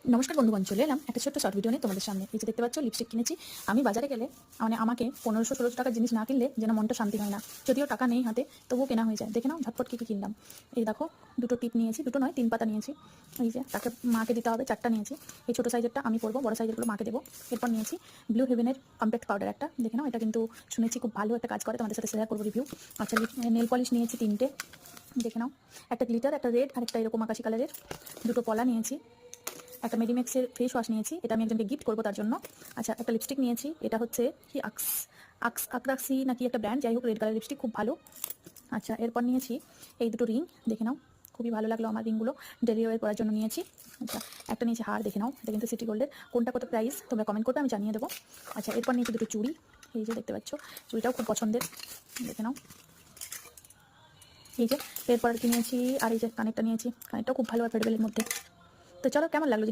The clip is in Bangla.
নমস্কার বন্ধুগণ, চলে এলাম একটা ছোট্ট শর্ট ভিডিও নিয়ে তোমাদের সামনে। এই যে দেখতে পাচ্ছ, লিপস্টিক কিনেছি। আমি বাজারে গেলে মানে আমাকে 1500-1600 টাকার জিনিস না কিনলে যেন মনটা শান্তি হয় না। যদিও টাকা নেই হাতে, তবুও কেনা হয়ে যায়। দেখে নাও ঝটপট কী কিনলাম। এই দেখো, দুটো টিপ নিয়েছি, দুটো নয় 3 পাতা নিয়েছি। এই যে তাকে মাকে দিতে হবে, 4টা নিয়েছি। এই ছোটো সাইজেরটা আমি পরবো, বড় সাইজেরগুলো মাকে দেবো। এরপর নিয়েছি ব্লু হেভেনের কম্প্যাক্ট পাউডার একটা, দেখে নাও। এটা কিন্তু শুনেছি খুব ভালো একটা কাজ করে, তোমাদের সাথে শেয়ার করবো রিভিউ। আচ্ছা, নেল পলিশ নিয়েছি 3টে, দেখে নাও। একটা গ্লিটার, একটা রেড আর একটা এরকম আকাশি কালারের। দুটো পলা নিয়েছি। একটা মেডিমেক্সের ফেস ওয়াশ নিয়েছি, এটা আমি একজনকে গিফট করবো তার জন্য। আচ্ছা, একটা লিপস্টিক নিয়েছি, এটা হচ্ছে কি আকরাক্সি নাকি একটা ব্র্যান্ড, যাই হোক রেড কালার লিপস্টিক, খুব ভালো। আচ্ছা, এরপর নিয়েছি এই দুটো রিং, দেখে নাও। খুবই ভালো লাগলো আমার রিংগুলো, ডেলি ওয়ার পরার জন্য নিয়েছি। আচ্ছা, একটা নিয়েছি হার, দেখে নাও। এটা কিন্তু সিটি গোল্ডের। কোনটা কত প্রাইস তোমরা কমেন্ট করবে, আমি জানিয়ে দেবো। আচ্ছা, এরপর নিয়েছি দুটো চুড়ি, এই যে দেখতে পাচ্ছ, চুড়িটাও খুব পছন্দের, দেখে নাও। এই যে এরপর কি নিয়েছি, আর এই যে কানেরটা নিয়েছি, কানেরটাও খুব ভালো, অ্যাফোর্ডেবলের মধ্যে। তো চলো, কেমন লাগলো?